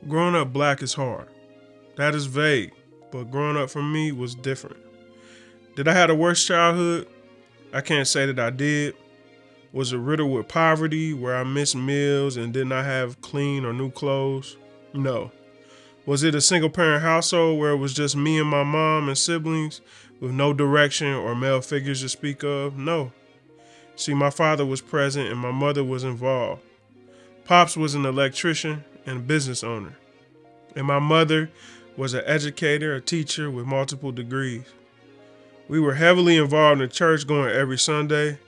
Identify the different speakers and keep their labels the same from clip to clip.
Speaker 1: Growing up black is hard. That is vague, but growing up for me was different. Did I have a worse childhood? I can't say that I did. Was it riddled with poverty where I missed meals and did not have clean or new clothes? No. Was it a single parent household where it was just me and my mom and siblings with no direction or male figures to speak of? No. See, my father was present and my mother was involved. Pops was an electrician and business owner. And my mother was an educator, a teacher with multiple degrees. We were heavily involved in church going every Sunday.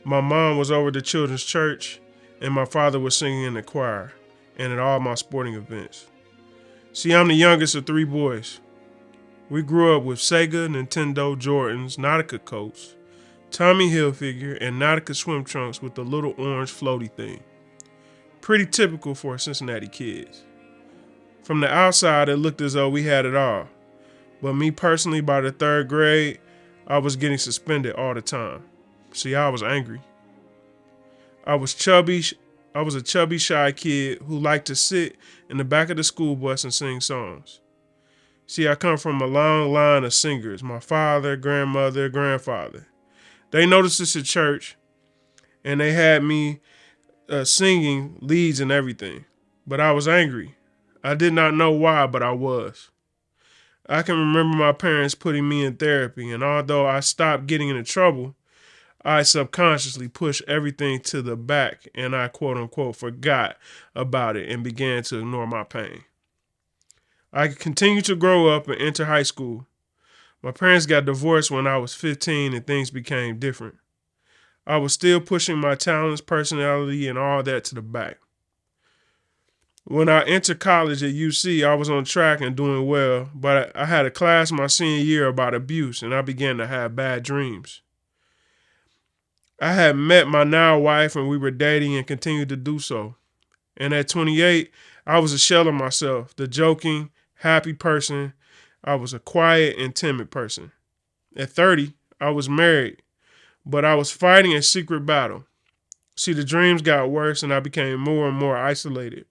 Speaker 1: My mom was over the children's church, and my father was singing in the choir and at all my sporting events. See, I'm the youngest of three boys. We grew up with Sega, Nintendo, Jordans, Nautica coats, Tommy Hilfiger, and Nautica swim trunks with the little orange floaty thing. Pretty typical for Cincinnati kids. From the outside, it looked as though we had it all. But me personally, by the third grade, I was getting suspended all the time. See, I was angry. I was chubby. I was a chubby, shy kid who liked to sit in the back of the school bus and sing songs. See, I come from a long line of singers. My father, grandmother, grandfather. They noticed this at church, and they had me singing leads and everything. But I was angry. I did not know why, but I was. I can remember my parents putting me in therapy, and although I stopped getting into trouble, I subconsciously pushed everything to the back and I quote unquote forgot about it and began to ignore my pain. I continued to grow up and enter high school. My parents got divorced when I was 15 and things became different. I was still pushing my talents, personality, and all that to the back. When I entered college at UC, I was on track and doing well, but I had a class my senior year about abuse and I began to have bad dreams. I had met my now wife and we were dating and continued to do so. And at 28, I was a shell of myself, the joking, happy person. I was a quiet and timid person. At 30, I was married, but I was fighting a secret battle. See, the dreams got worse and I became more and more isolated.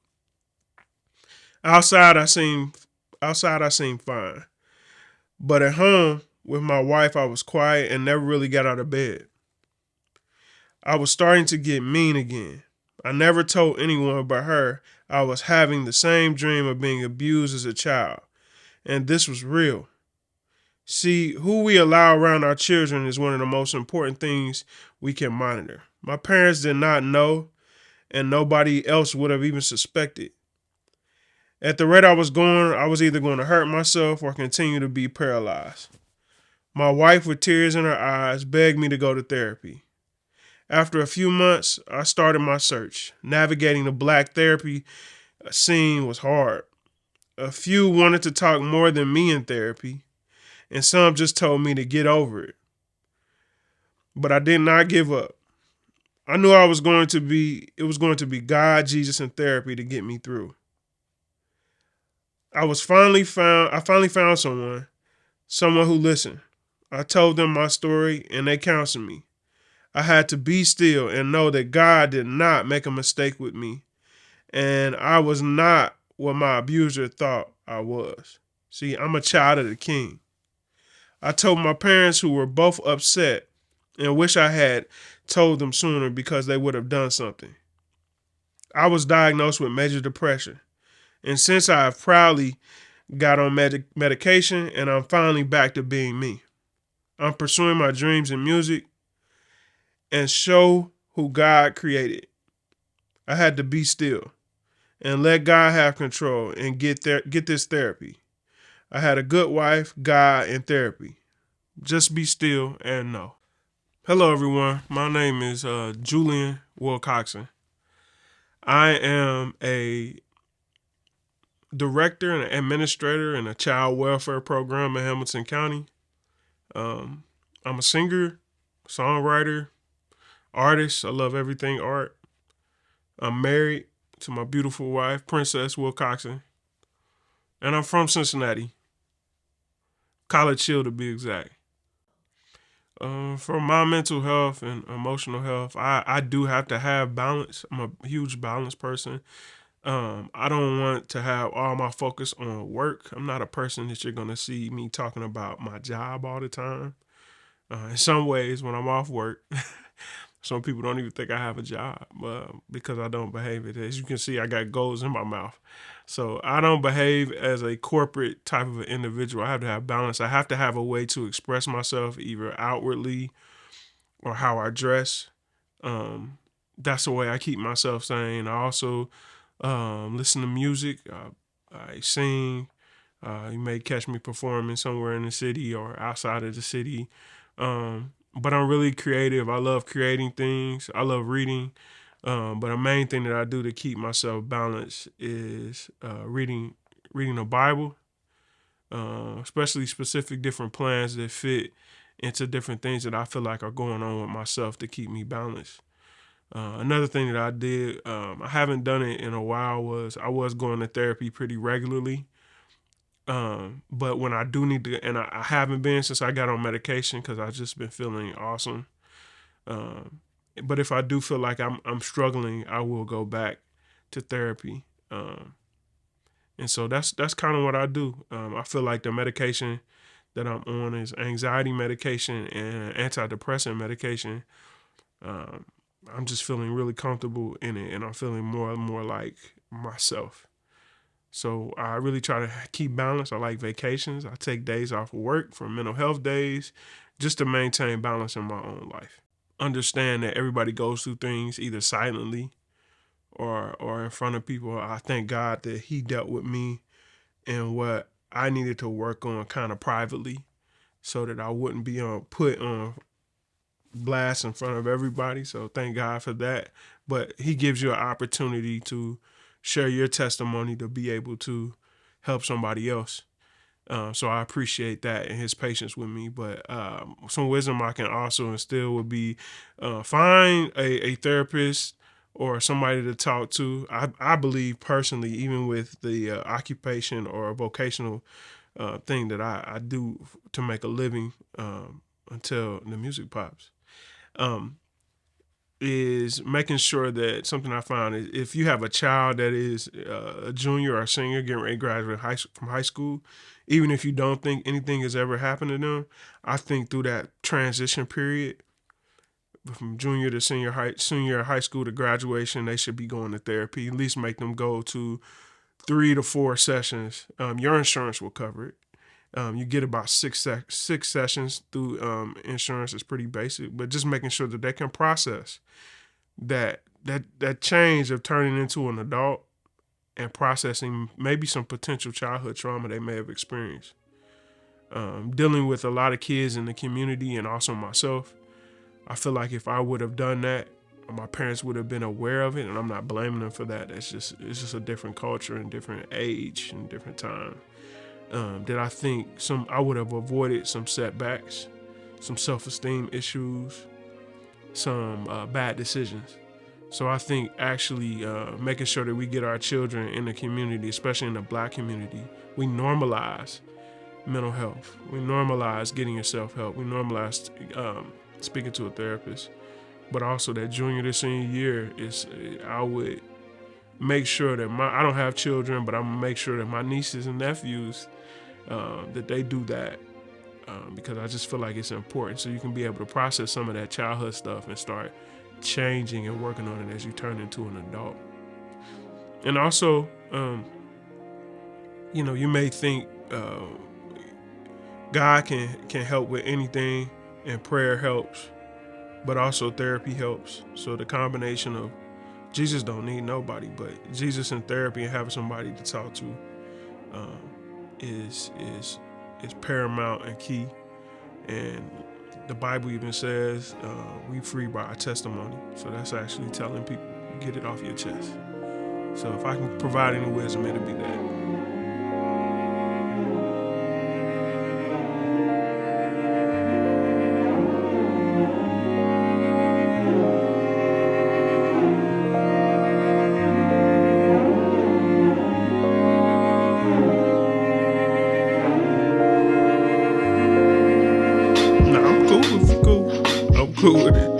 Speaker 1: Outside, I seemed fine. But at home with my wife, I was quiet and never really got out of bed. I was starting to get mean again. I never told anyone but her I was having the same dream of being abused as a child. And this was real. See, who we allow around our children is one of the most important things we can monitor. My parents did not know, and nobody else would have even suspected. At the rate I was going, I was either going to hurt myself or continue to be paralyzed. My wife, with tears in her eyes, begged me to go to therapy. After a few months, I started my search. Navigating the black therapy scene was hard. A few wanted to talk more than me in therapy, and some just told me to get over it. But I did not give up. I knew it was going to be God, Jesus, and therapy to get me through. I finally found someone who listened. I told them my story and they counseled me. I had to be still and know that God did not make a mistake with me. And I was not what my abuser thought I was. See, I'm a child of the King. I told my parents, who were both upset and wish I had told them sooner because they would have done something. I was diagnosed with major depression. And since I have proudly got on medication and I'm finally back to being me. I'm pursuing my dreams in music and show who God created. I had to be still and let God have control and get this therapy. I had a good wife, God, and therapy. Just be still and know. Hello, everyone. My name is Julian Wilcoxon. I am a director and an administrator in a child welfare program in Hamilton County. I'm a singer, songwriter, artist. I love everything art. I'm married to my beautiful wife, Princess Wilcoxon. And I'm from Cincinnati. College Hill to be exact. For my mental health and emotional health, I do have to have balance. I'm a huge balance person. I don't want to have all my focus on work. I'm not a person that you're going to see me talking about my job all the time. In some ways, when I'm off work, some people don't even think I have a job because I don't behave it. As you can see, I got goals in my mouth. So I don't behave as a corporate type of an individual. I have to have balance. I have to have a way to express myself either outwardly or how I dress. Um, that's the way I keep myself sane. I also listen to music. I sing. You may catch me performing somewhere in the city or outside of the city. But I'm really creative. I love creating things. I love reading. But the main thing that I do to keep myself balanced is reading the Bible, especially specific different plans that fit into different things that I feel like are going on with myself to keep me balanced. Another thing that I did, I haven't done it in a while, was I was going to therapy pretty regularly. But when I do need to, and I haven't been since I got on medication because I've just been feeling awesome. Um, but if I do feel like I'm struggling, I will go back to therapy. And so that's kind of what I do. I feel like the medication that I'm on is anxiety medication and antidepressant medication. Um, I'm just feeling really comfortable in it, and I'm feeling more and more like myself. So I really try to keep balance. I like vacations. I take days off of work for mental health days just to maintain balance in my own life. Understand that everybody goes through things either silently or in front of people. I thank God that He dealt with me and what I needed to work on kind of privately so that I wouldn't be put on blast in front of everybody. So thank God for that. But He gives you an opportunity to share your testimony to be able to help somebody else. So I appreciate that and His patience with me. But some wisdom I can also instill would be find a therapist or somebody to talk to. I believe personally, even with the occupation or vocational thing that I do to make a living until the music pops, um, is making sure that something I found is if you have a child that is a junior or a senior getting ready to graduate from high school, even if you don't think anything has ever happened to them, I think through that transition period from junior to senior high school to graduation, they should be going to therapy. At least make them go to 3 to 4 sessions. Your insurance will cover it. You get about six sessions through insurance. Is pretty basic, but just making sure that they can process that change of turning into an adult and processing maybe some potential childhood trauma they may have experienced. Dealing with a lot of kids in the community and also myself, I feel like if I would have done that, my parents would have been aware of it, and I'm not blaming them for that. It's just a different culture and different age and different time. That I think I would have avoided some setbacks, some self-esteem issues, some bad decisions. So I think actually making sure that we get our children in the community, especially in the Black community, we normalize mental health. We normalize getting yourself help. We normalize speaking to a therapist. But also that junior to senior year I would make sure that I don't have children, but I'm gonna make sure that my nieces and nephews that they do that because I just feel like it's important so you can be able to process some of that childhood stuff and start changing and working on it as you turn into an adult. And also, you may think God can help with anything and prayer helps, but also therapy helps. So the combination of Jesus don't need nobody, but Jesus and therapy and having somebody to talk to is paramount and key. And the Bible even says we free by our testimony. So that's actually telling people, get it off your chest. So if I can provide any wisdom, it'll be that. No, I'm cool. cool with it.